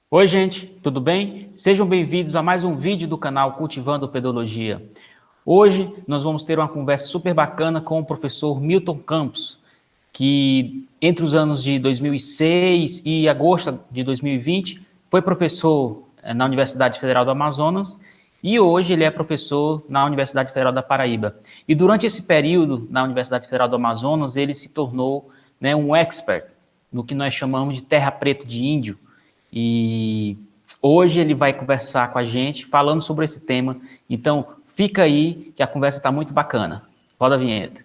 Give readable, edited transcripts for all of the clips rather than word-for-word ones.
Oi, gente, tudo bem? Sejam bem-vindos a mais um vídeo do canal Cultivando Pedologia. Hoje nós vamos ter uma conversa super bacana com o professor Milton Campos, que entre os anos de 2006 e agosto de 2020 foi professor na Universidade Federal do Amazonas e hoje ele é professor na Universidade Federal da Paraíba. E durante esse período na Universidade Federal do Amazonas ele se tornou, um expert no que nós chamamos de terra preta de índio. E hoje ele vai conversar com a gente falando sobre esse tema. Então, fica aí que a conversa está muito bacana. Roda a vinheta.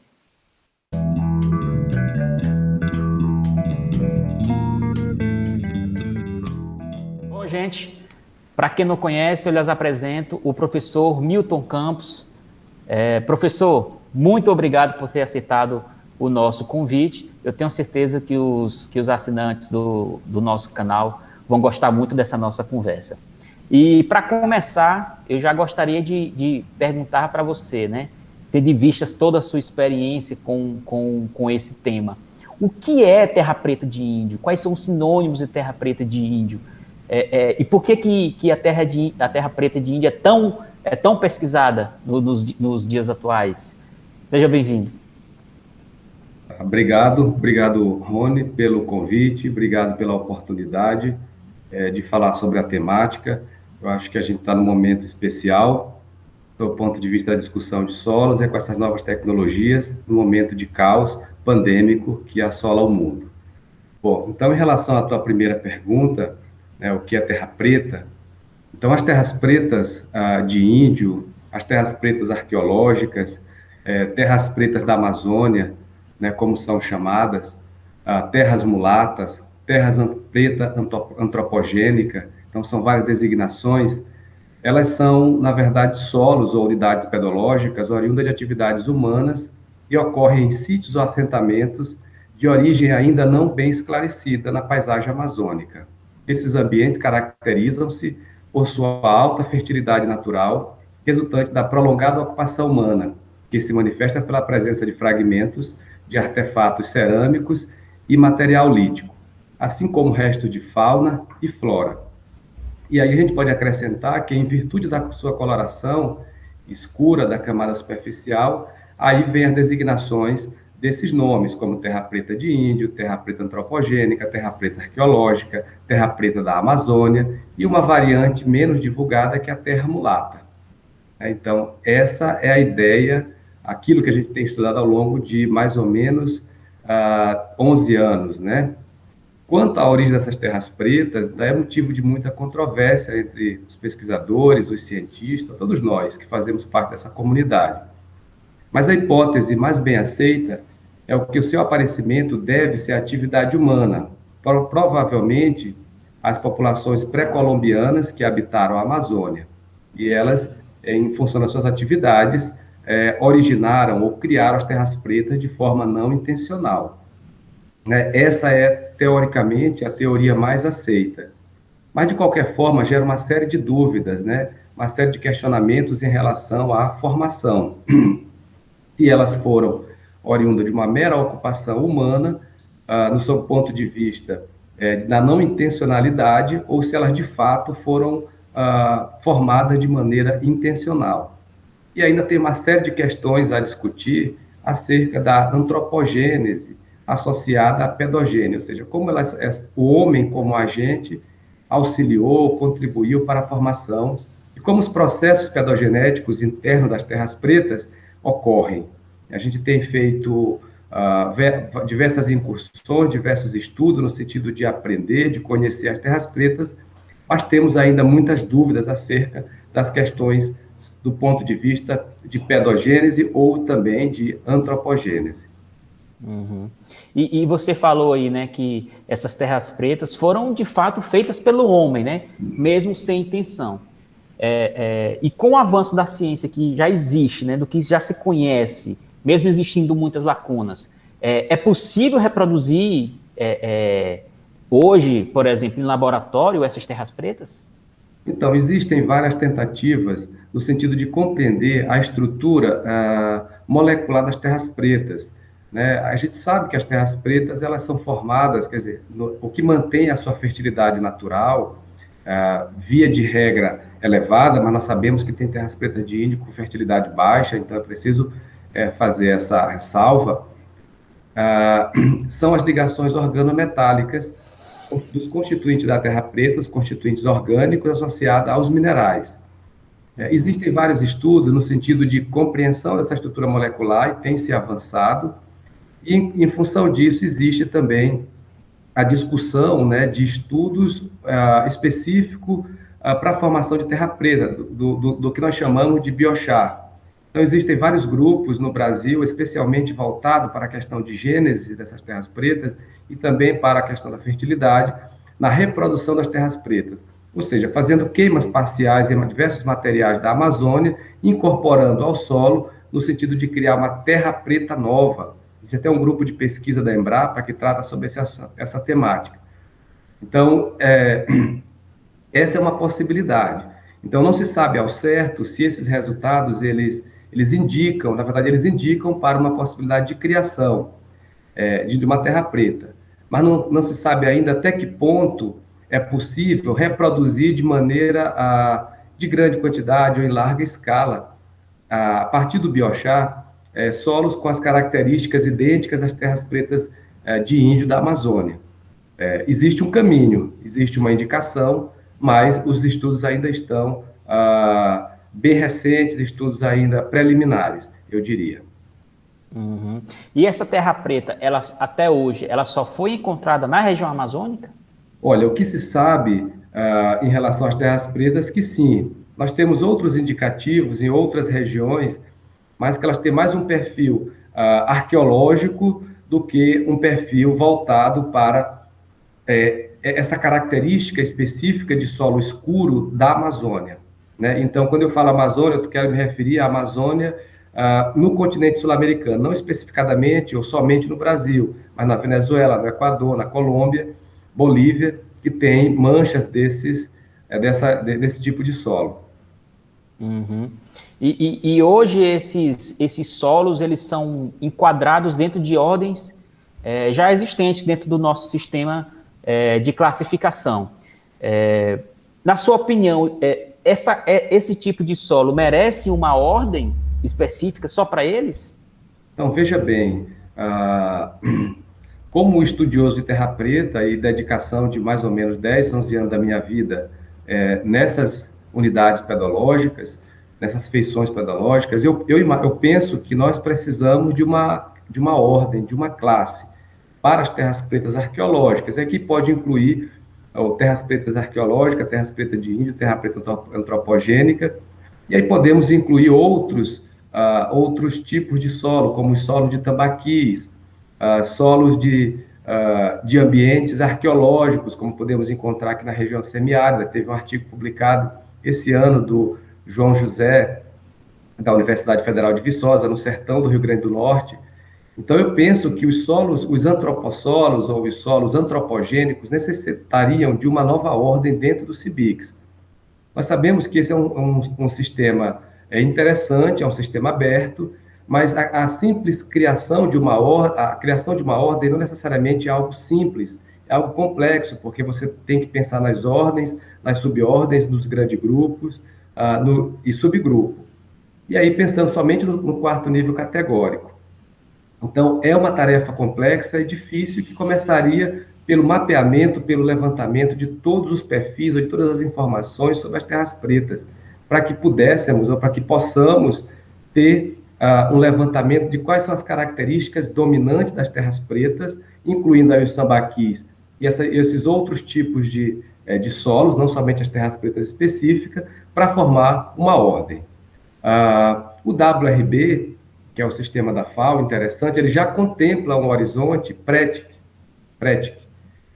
Bom, gente, para quem não conhece, eu lhes apresento o professor Milton Campos. Professor, muito obrigado por ter aceitado o nosso convite. Eu tenho certeza que os assinantes do nosso canal vão gostar muito dessa nossa conversa. E, para começar, eu já gostaria de perguntar para você, né, tendo em vistas toda a sua experiência com esse tema. O que é terra preta de índio? Quais são os sinônimos de terra preta de índio? E por que a terra preta de índio é tão pesquisada nos dias atuais? Seja bem-vindo. Obrigado, Rony, pelo convite, obrigado pela oportunidade de falar sobre a temática. Eu acho que a gente está num momento especial, do ponto de vista da discussão de solos, com essas novas tecnologias, num momento de caos pandêmico que assola o mundo. Bom, então, em relação à tua primeira pergunta, o que é terra preta? Então, as terras pretas de índio, as terras pretas arqueológicas, terras pretas da Amazônia, né, como são chamadas, terras mulatas, terras preta antropogênica, então são várias designações. Elas são, na verdade, solos ou unidades pedológicas oriundas de atividades humanas e ocorrem em sítios ou assentamentos de origem ainda não bem esclarecida na paisagem amazônica. Esses ambientes caracterizam-se por sua alta fertilidade natural, resultante da prolongada ocupação humana, que se manifesta pela presença de fragmentos de artefatos cerâmicos e material lítico, assim como restos de fauna e flora. E aí a gente pode acrescentar que, em virtude da sua coloração escura da camada superficial, aí vem as designações desses nomes, como terra preta de índio, terra preta antropogênica, terra preta arqueológica, terra preta da Amazônia, e uma variante menos divulgada que é a terra mulata. Então, essa é a ideia, aquilo que a gente tem estudado ao longo de mais ou menos 11 anos, né? Quanto à origem dessas terras pretas, é motivo de muita controvérsia entre os pesquisadores, os cientistas, todos nós que fazemos parte dessa comunidade. Mas a hipótese mais bem aceita é o que o seu aparecimento deve-se à atividade humana, provavelmente as populações pré-colombianas que habitaram a Amazônia. E elas, em função das suas atividades, originaram ou criaram as terras pretas de forma não intencional. Essa é, teoricamente, a teoria mais aceita. Mas, de qualquer forma, gera uma série de dúvidas, né? Uma série de questionamentos em relação à formação. Se elas foram oriundas de uma mera ocupação humana, no seu ponto de vista da não intencionalidade, ou se elas, de fato, foram formadas de maneira intencional. E ainda tem uma série de questões a discutir acerca da antropogênese associada à pedogênese, ou seja, como o homem como agente auxiliou, contribuiu para a formação, e como os processos pedogenéticos internos das terras pretas ocorrem. A gente tem feito diversas incursões, diversos estudos no sentido de aprender, de conhecer as terras pretas, mas temos ainda muitas dúvidas acerca das questões do ponto de vista de pedogênese ou também de antropogênese. Uhum. E você falou aí, né, que essas terras pretas foram, de fato, feitas pelo homem, né, mesmo sem intenção. E com o avanço da ciência que já existe, né, do que já se conhece, mesmo existindo muitas lacunas, é possível reproduzir hoje, por exemplo, em laboratório, essas terras pretas? Então, existem várias tentativas no sentido de compreender a estrutura molecular das terras pretas, né? A gente sabe que as terras pretas elas são formadas, quer dizer, o que mantém a sua fertilidade natural via de regra, elevada, mas nós sabemos que tem terras pretas de índio com fertilidade baixa, então é preciso fazer essa ressalva. São as ligações organometálicas dos constituintes da terra preta, os constituintes orgânicos associados aos minerais. Existem vários estudos no sentido de compreensão dessa estrutura molecular e tem se avançado, e em função disso existe também a discussão, né, de estudos específicos para a formação de terra preta, do que nós chamamos de biochar. Então, existem vários grupos no Brasil, especialmente voltados para a questão de gênese dessas terras pretas e também para a questão da fertilidade, na reprodução das terras pretas. Ou seja, fazendo queimas parciais em diversos materiais da Amazônia, incorporando ao solo, no sentido de criar uma terra preta nova. Existe até um grupo de pesquisa da Embrapa que trata sobre essa temática. Então, essa é uma possibilidade. Então, não se sabe ao certo se esses resultados, eles indicam, na verdade, eles indicam para uma possibilidade de criação de uma terra preta. Mas não se sabe ainda até que ponto é possível reproduzir de maneira de grande quantidade ou em larga escala, a partir do biochar, solos com as características idênticas às terras pretas de índio da Amazônia. Existe um caminho, existe uma indicação, mas os estudos ainda estão bem recentes, estudos ainda preliminares, eu diria. Uhum. E essa terra preta, até hoje, ela só foi encontrada na região amazônica? Olha, o que se sabe em relação às terras pretas, que sim, nós temos outros indicativos em outras regiões, mas que elas têm mais um perfil arqueológico do que um perfil voltado para essa característica específica de solo escuro da Amazônia, né? Então, quando eu falo Amazônia, eu quero me referir à Amazônia no continente sul-americano, não especificadamente ou somente no Brasil, mas na Venezuela, no Equador, na Colômbia, Bolívia, que tem manchas desse tipo de solo. Uhum. E hoje esses solos, eles são enquadrados dentro de ordens já existentes dentro do nosso sistema de classificação. Na sua opinião, esse tipo de solo merece uma ordem específica só para eles? Então, veja bem, como estudioso de terra preta e dedicação de mais ou menos 10, 11 anos da minha vida nessas unidades pedológicas, nessas feições pedológicas, eu penso que nós precisamos de uma ordem, de uma classe para as terras pretas arqueológicas. Aqui pode incluir terras pretas arqueológicas, terras pretas de índio, terra preta antropogênica, e aí podemos incluir outros tipos de solo, como os solos de tambaquis, solos de ambientes arqueológicos, como podemos encontrar aqui na região semiárida. Teve um artigo publicado esse ano do João José, da Universidade Federal de Viçosa, no sertão do Rio Grande do Norte. Então, eu penso que os solos, os antropossolos ou os solos antropogênicos necessitariam de uma nova ordem dentro do CIBIX. Nós sabemos que esse é um sistema interessante, é um sistema aberto, mas a simples criação de uma ordem não necessariamente é algo simples, é algo complexo, porque você tem que pensar nas ordens, nas subordens, nos grandes grupos e subgrupo. E aí pensando somente no quarto nível categórico. Então, é uma tarefa complexa e difícil que começaria pelo mapeamento, pelo levantamento de todos os perfis ou de todas as informações sobre as terras pretas, para que pudéssemos ou para que possamos ter um levantamento de quais são as características dominantes das terras pretas, incluindo aí os sambaquis e esses outros tipos de solos, não somente as terras pretas específicas, para formar uma ordem. O WRB, que é o sistema da FAO, interessante, ele já contempla um horizonte prétic,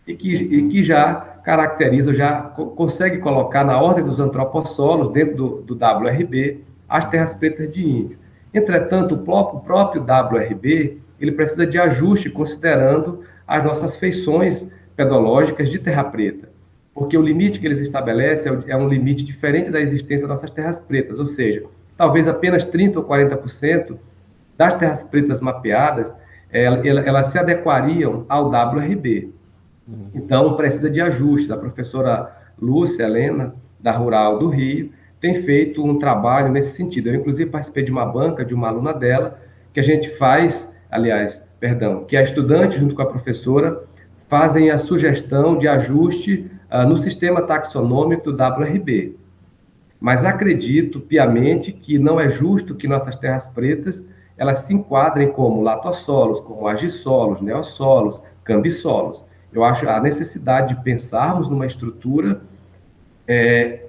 e que já caracteriza, já consegue colocar na ordem dos antropossolos, dentro do WRB, as terras pretas de índio. Entretanto, o próprio WRB, ele precisa de ajuste considerando as nossas feições pedológicas de terra preta, porque o limite que eles estabelecem é um limite diferente da existência das nossas terras pretas, ou seja, talvez apenas 30% ou 40% das terras pretas mapeadas, elas se adequariam ao WRB. Então, precisa de ajuste. A professora Lúcia Helena, da Rural do Rio, tem feito um trabalho nesse sentido. Eu, inclusive, participei de uma banca de uma aluna dela, que a gente faz, aliás, perdão, que a estudante, junto com a professora, fazem a sugestão de ajuste no sistema taxonômico do WRB. Mas acredito piamente que não é justo que nossas terras pretas elas se enquadrem como latossolos, como agissolos, neossolos, cambissolos. Eu acho a necessidade de pensarmos numa estrutura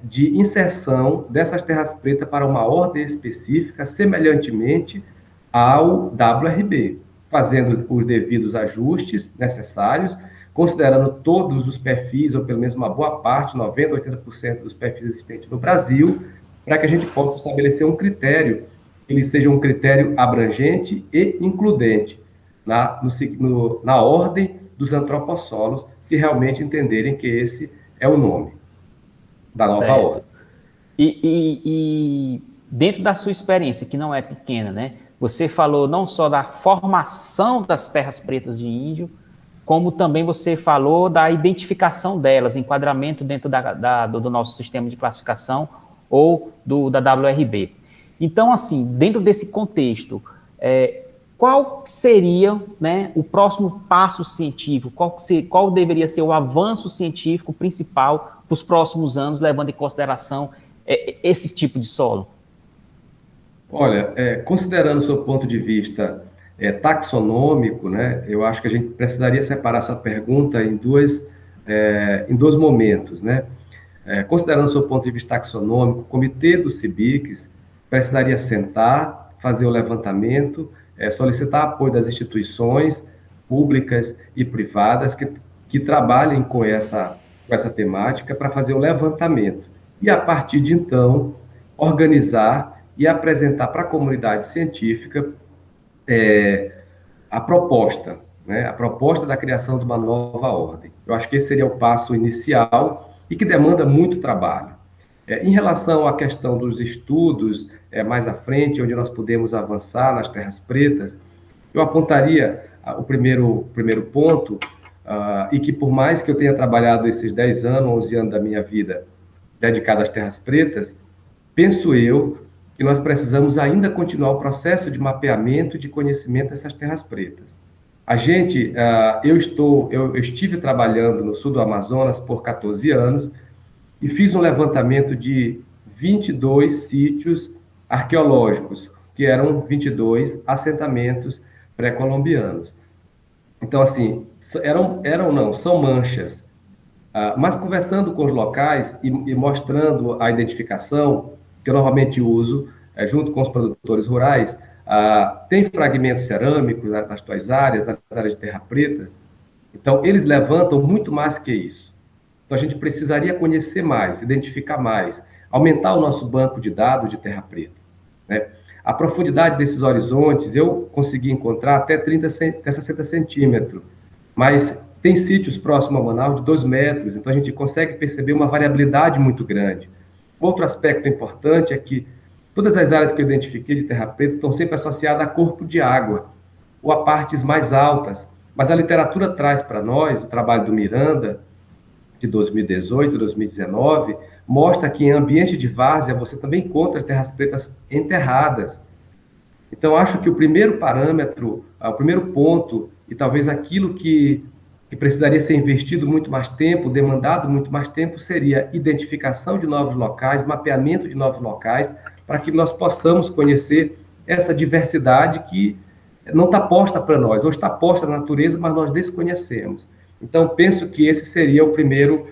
de inserção dessas terras pretas para uma ordem específica, semelhantemente ao WRB, fazendo os devidos ajustes necessários, considerando todos os perfis, ou pelo menos uma boa parte, 90%, 80% dos perfis existentes no Brasil, para que a gente possa estabelecer um critério, que ele seja um critério abrangente e includente na ordem dos antropossolos, se realmente entenderem que esse é o nome da nova Certo. ordem. E dentro da sua experiência, que não é pequena, né? Você falou não só da formação das terras pretas de índio, como também você falou da identificação delas, enquadramento dentro do nosso sistema de classificação ou da WRB. Então, assim, dentro desse contexto, qual seria, né, o próximo passo científico? Qual deveria ser o avanço científico principal para os próximos anos, levando em consideração esse tipo de solo? Olha, considerando o seu ponto de vista taxonômico, né, eu acho que a gente precisaria separar essa pergunta em dois momentos, né? Considerando o seu ponto de vista taxonômico, o comitê do CIBIC precisaria sentar, fazer o levantamento, solicitar apoio das instituições públicas e privadas que trabalhem com essa temática para fazer o levantamento. E, a partir de então, organizar e apresentar para a comunidade científica a proposta, né? A proposta da criação de uma nova ordem. Eu acho que esse seria o passo inicial e que demanda muito trabalho. Em relação à questão dos estudos, mais à frente, onde nós podemos avançar nas terras pretas, eu apontaria o primeiro ponto, e que por mais que eu tenha trabalhado esses 10 anos, 11 anos da minha vida dedicado às terras pretas, penso eu que nós precisamos ainda continuar o processo de mapeamento e de conhecimento dessas terras pretas. Eu estive trabalhando no sul do Amazonas por 14 anos e fiz um levantamento de 22 sítios arqueológicos, que eram 22 assentamentos pré-colombianos. Então, assim, são manchas. Mas conversando com os locais e mostrando a identificação, que eu normalmente uso, junto com os produtores rurais, tem fragmentos cerâmicos nas tuas áreas, nas áreas de terra pretas. Então, eles levantam muito mais que isso. Então, a gente precisaria conhecer mais, identificar mais, aumentar o nosso banco de dados de terra preta, né? A profundidade desses horizontes, eu consegui encontrar até 60 centímetros, mas tem sítios próximos a Manaus de 2 metros, então a gente consegue perceber uma variabilidade muito grande. Outro aspecto importante é que todas as áreas que eu identifiquei de terra preta estão sempre associadas a corpo de água, ou a partes mais altas, mas a literatura traz para nós, o trabalho do Miranda, de 2018, 2019, mostra que em ambiente de várzea você também encontra terras pretas enterradas. Então, acho que o primeiro parâmetro, o primeiro ponto, e talvez aquilo que precisaria ser investido muito mais tempo, demandado muito mais tempo, seria identificação de novos locais, mapeamento de novos locais, para que nós possamos conhecer essa diversidade que não está posta para nós, ou está posta na natureza, mas nós desconhecemos. Então, penso que esse seria o primeiro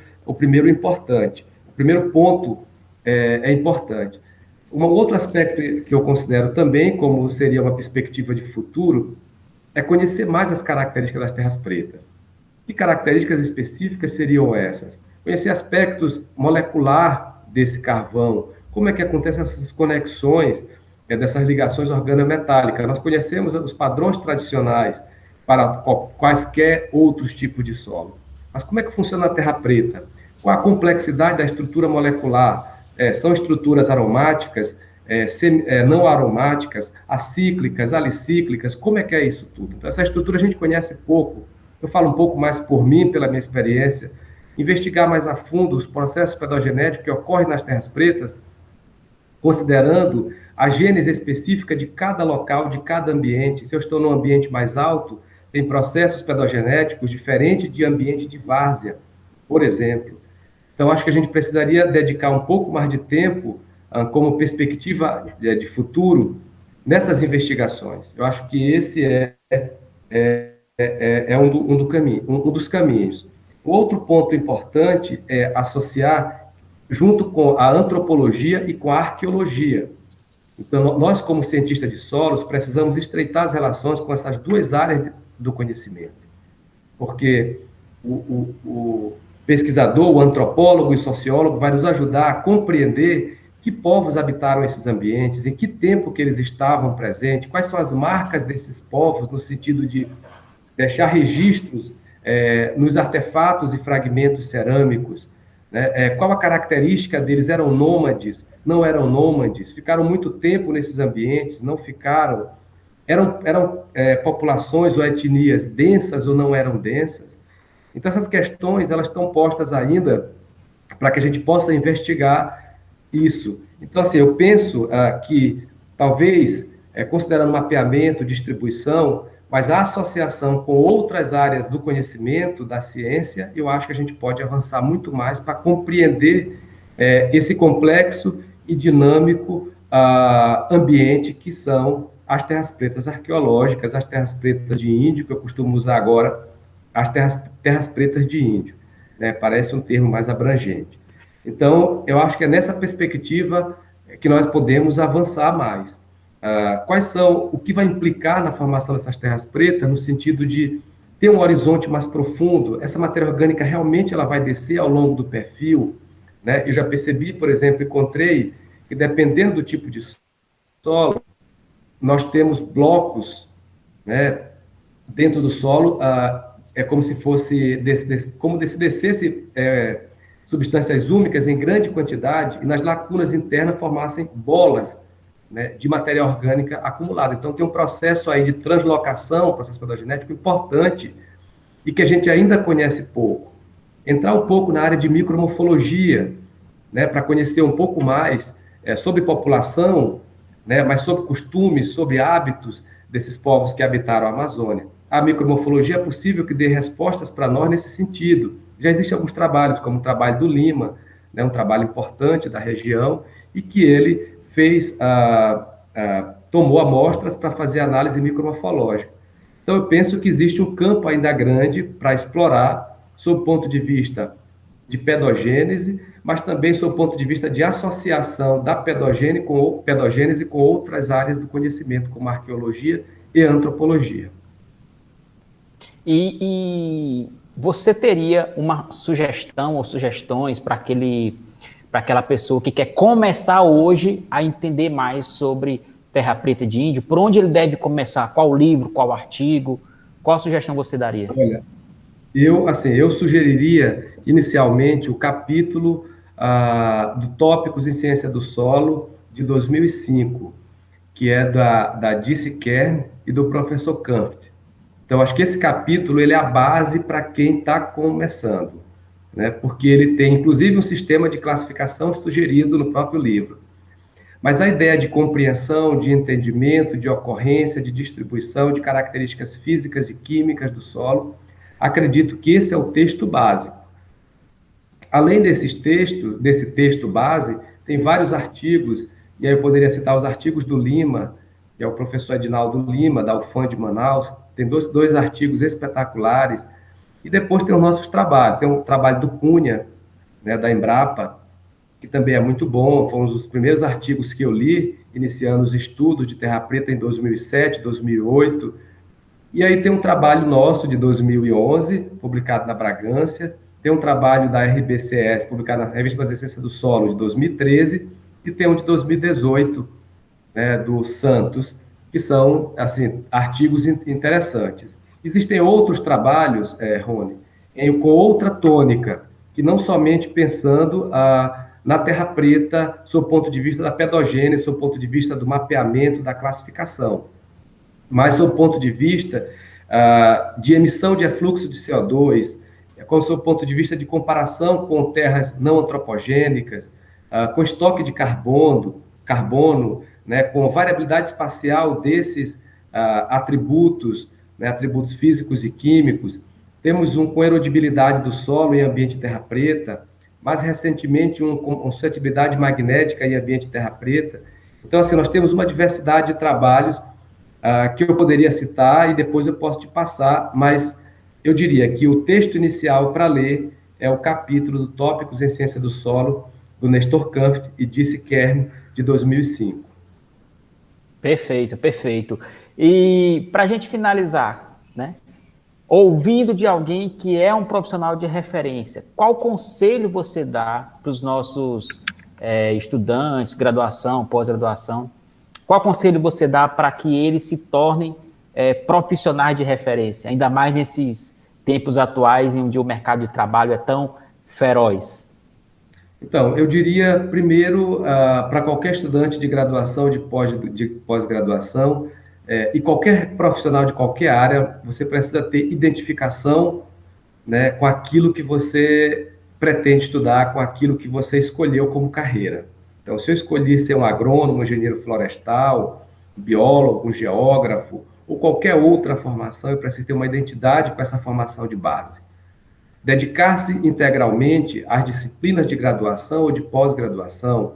importante. O primeiro ponto é importante. Um outro aspecto que eu considero também, como seria uma perspectiva de futuro, é conhecer mais as características das terras pretas. Que características específicas seriam essas? Conhecer aspectos molecular desse carvão, como é que acontecem essas conexões dessas ligações organometálicas. Nós conhecemos os padrões tradicionais para quaisquer outros tipos de solo. Mas como é que funciona a terra preta? Qual a complexidade da estrutura molecular? São estruturas aromáticas, não aromáticas, acíclicas, alicíclicas? Como é que é isso tudo? Então, essa estrutura a gente conhece pouco. Eu falo um pouco mais por mim, pela minha experiência. investigar mais a fundo os processos pedogenéticos que ocorrem nas terras pretas, considerando a gênese específica de cada local, de cada ambiente. Se eu estou num ambiente mais alto, tem processos pedogenéticos diferentes de ambiente de várzea, por exemplo. Então, acho que a gente precisaria dedicar um pouco mais de tempo, como perspectiva de futuro, nessas investigações. Eu acho que esse é um dos caminhos. O outro ponto importante é associar junto com a antropologia e com a arqueologia. Então, nós, como cientistas de solos, precisamos estreitar as relações com essas duas áreas do conhecimento, porque o pesquisador, o antropólogo e sociólogo vai nos ajudar a compreender que povos habitaram esses ambientes, em que tempo que eles estavam presentes, quais são as marcas desses povos, no sentido de deixar registros nos artefatos e fragmentos cerâmicos, né? Qual a característica deles? Eram nômades? Não eram nômades? Ficaram muito tempo nesses ambientes? Não ficaram? Eram populações ou etnias densas ou não eram densas? Então, essas questões, elas estão postas ainda para que a gente possa investigar isso. Então, assim, eu penso que, talvez, considerando mapeamento, distribuição, mas a associação com outras áreas do conhecimento, da ciência, eu acho que a gente pode avançar muito mais para compreender esse complexo e dinâmico ambiente que são as terras pretas arqueológicas, as terras pretas de índio, que eu costumo usar agora, as terras pretas de índio, né? Parece um termo mais abrangente. Então, eu acho que é nessa perspectiva que nós podemos avançar mais. Quais são, o que vai implicar na formação dessas terras pretas, no sentido de ter um horizonte mais profundo? Essa matéria orgânica realmente ela vai descer ao longo do perfil, né? Eu já percebi, por exemplo, encontrei que dependendo do tipo de solo, nós temos blocos, né, dentro do solo, é como se fosse, como se descesse substâncias úmicas em grande quantidade e nas lacunas internas formassem bolas, né, de matéria orgânica acumulada. Então, tem um processo aí de translocação, processo pedogenético importante e que a gente ainda conhece pouco. Entrar um pouco na área de micromorfologia, né, para conhecer um pouco mais sobre população, né, mas sobre costumes, sobre hábitos desses povos que habitaram a Amazônia. A micromorfologia é possível que dê respostas para nós nesse sentido. Já existem alguns trabalhos, como o trabalho do Lima, né, um trabalho importante da região, e que ele fez, tomou amostras para fazer análise micromorfológica. Então, eu penso que existe um campo ainda grande para explorar, sob o ponto de vista de pedogênese, mas também sob o ponto de vista de associação da pedogênese com outras áreas do conhecimento, como arqueologia e antropologia. E você teria uma sugestão ou sugestões para aquela pessoa que quer começar hoje a entender mais sobre terra preta de índio? Por onde ele deve começar? Qual livro, qual artigo? Qual sugestão você daria? Olha, eu sugeriria inicialmente o capítulo do Tópicos em Ciência do Solo de 2005, que é da Dicey Kern e do professor Kampft. Então, acho que esse capítulo ele é a base para quem está começando, né? Porque ele tem, inclusive, um sistema de classificação sugerido no próprio livro. Mas a ideia de compreensão, de entendimento, de ocorrência, de distribuição, de características físicas e químicas do solo, acredito que esse é o texto básico. Além desse texto base, tem vários artigos, e aí eu poderia citar os artigos do Lima, que é o professor Edinaldo Lima, da UFAM de Manaus, tem dois artigos espetaculares, e depois tem os nossos trabalhos, tem um trabalho do Cunha, né, da Embrapa, que também é muito bom, foi um dos primeiros artigos que eu li, iniciando os estudos de Terra Preta em 2007, 2008, e aí tem um trabalho nosso de 2011, publicado na Bragância, tem um trabalho da RBCS, publicado na Revista das Ciências do Solo, de 2013, e tem um de 2018, né, do Santos, que são, assim, artigos interessantes. Existem outros trabalhos, Rony, com outra tônica, que não somente pensando na Terra Preta, sob o ponto de vista da pedogênese, sob o ponto de vista do mapeamento, da classificação, mas sob o ponto de vista de emissão de efluxo de CO2, com o seu ponto de vista de comparação com terras não antropogênicas, com estoque de carbono, né, com variabilidade espacial desses atributos, né, atributos físicos e químicos. Temos com erodibilidade do solo em ambiente terra preta, mais recentemente com suscetibilidade magnética em ambiente terra preta. Então, assim, nós temos uma diversidade de trabalhos que eu poderia citar e depois eu posso te passar, mas eu diria que o texto inicial para ler é o capítulo do Tópicos em Ciência do Solo, do Nestor Kampf e Disse Kern, de 2005. Perfeito, perfeito. E para a gente finalizar, né? Ouvindo de alguém que é um profissional de referência, qual conselho você dá para os nossos estudantes, graduação, pós-graduação? Qual conselho você dá para que eles se tornem profissionais de referência, ainda mais nesses tempos atuais em onde o mercado de trabalho é tão feroz? Então, eu diria, primeiro, para qualquer estudante de graduação, de pós-graduação, e qualquer profissional de qualquer área, você precisa ter identificação, né, com aquilo que você pretende estudar, com aquilo que você escolheu como carreira. Então, se eu escolhi ser um agrônomo, um engenheiro florestal, um biólogo, um geógrafo, ou qualquer outra formação, eu preciso ter uma identidade com essa formação de base. Dedicar-se integralmente às disciplinas de graduação ou de pós-graduação,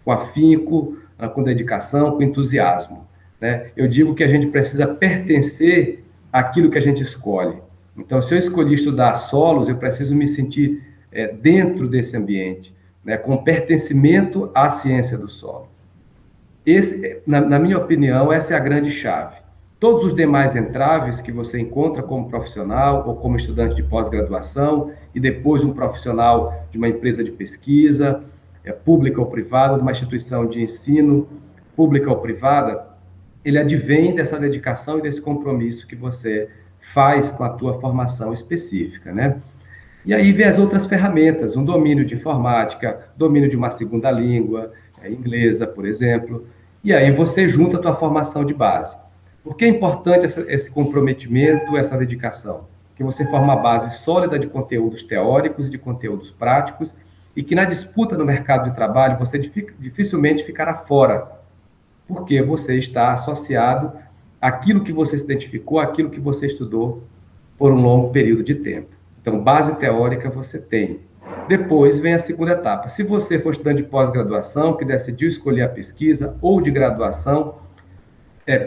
com afinco, com dedicação, com entusiasmo, né? Eu digo que a gente precisa pertencer àquilo que a gente escolhe. Então, se eu escolhi estudar solos, eu preciso me sentir dentro desse ambiente, né, com pertencimento à ciência do solo. Na minha opinião, essa é a grande chave. Todos os demais entraves que você encontra como profissional ou como estudante de pós-graduação e depois um profissional de uma empresa de pesquisa, pública ou privada, de uma instituição de ensino, pública ou privada, ele advém dessa dedicação e desse compromisso que você faz com a tua formação específica, né? E aí vem as outras ferramentas, um domínio de informática, domínio de uma segunda língua, inglesa, por exemplo, e aí você junta a tua formação de base. Por que é importante esse comprometimento, essa dedicação? Que você forma uma base sólida de conteúdos teóricos e de conteúdos práticos e que na disputa no mercado de trabalho você dificilmente ficará fora, porque você está associado àquilo que você se identificou, àquilo que você estudou por um longo período de tempo. Então, base teórica você tem. Depois vem a segunda etapa. Se você for estudante de pós-graduação, que decidiu escolher a pesquisa, ou de graduação,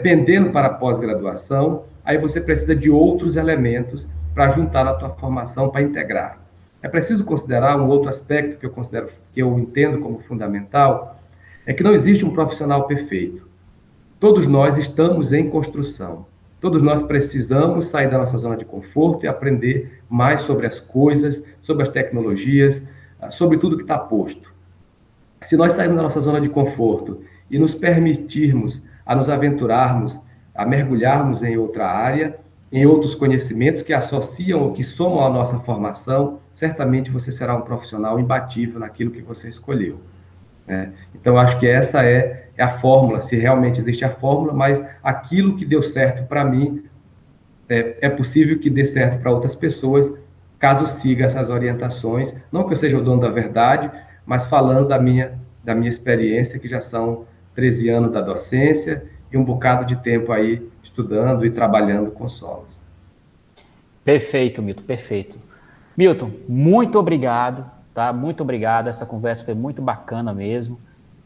pendendo para a pós-graduação, aí você precisa de outros elementos para juntar a tua formação, para integrar. É preciso considerar um outro aspecto que eu entendo como fundamental, é que não existe um profissional perfeito. Todos nós estamos em construção. Todos nós precisamos sair da nossa zona de conforto e aprender mais sobre as coisas, sobre as tecnologias, sobre tudo que está posto. Se nós sairmos da nossa zona de conforto e nos permitirmos a nos aventurarmos, a mergulharmos em outra área, em outros conhecimentos que associam ou que somam à nossa formação, certamente você será um profissional imbatível naquilo que você escolheu. Então, acho que essa é a fórmula, se realmente existe a fórmula, mas aquilo que deu certo para mim, é possível que dê certo para outras pessoas, caso siga essas orientações. Não que eu seja o dono da verdade, mas falando da minha experiência, que já são 13 anos da docência e um bocado de tempo aí estudando e trabalhando com solos. Perfeito, Milton, perfeito. Milton, muito obrigado, tá? Muito obrigado, essa conversa foi muito bacana mesmo,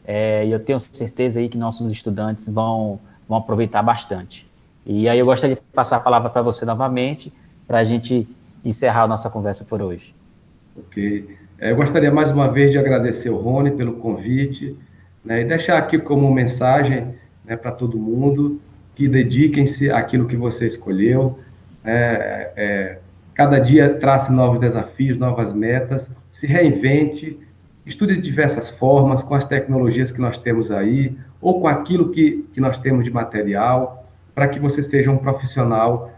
e eu tenho certeza aí que nossos estudantes vão aproveitar bastante. E aí eu gostaria de passar a palavra para você novamente, para a gente encerrar a nossa conversa por hoje. Ok. Eu gostaria mais uma vez de agradecer o Rony pelo convite, né, e deixar aqui como mensagem, né, para todo mundo que dediquem-se àquilo que você escolheu. Cada dia trace novos desafios, novas metas, se reinvente, estude de diversas formas, com as tecnologias que nós temos aí, ou com aquilo que nós temos de material, para que você seja um profissional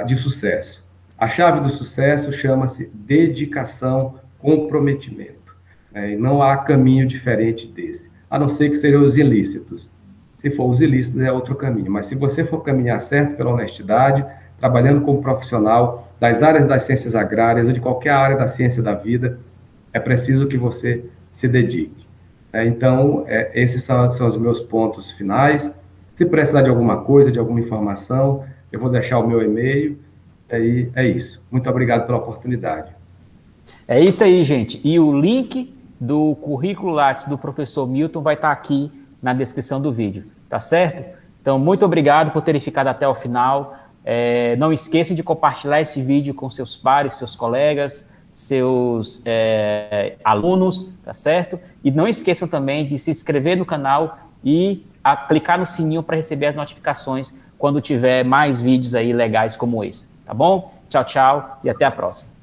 de sucesso. A chave do sucesso chama-se dedicação, comprometimento. E não há caminho diferente desse, a não ser que sejam os ilícitos. Se for os ilícitos, é outro caminho. Mas se você for caminhar certo pela honestidade, trabalhando como profissional das áreas das ciências agrárias ou de qualquer área da ciência da vida, é preciso que você se dedique. Então, esses são os meus pontos finais. Se precisar de alguma coisa, de alguma informação, eu vou deixar o meu e-mail. E é isso. Muito obrigado pela oportunidade. É isso aí, gente. E o link do currículo Lattes do professor Milton vai estar aqui na descrição do vídeo, tá certo? Então, muito obrigado por terem ficado até o final. Não esqueçam de compartilhar esse vídeo com seus pares, seus colegas, seus alunos, tá certo? E não esqueçam também de se inscrever no canal e clicar no sininho para receber as notificações quando tiver mais vídeos aí legais como esse, tá bom? Tchau, tchau e até a próxima.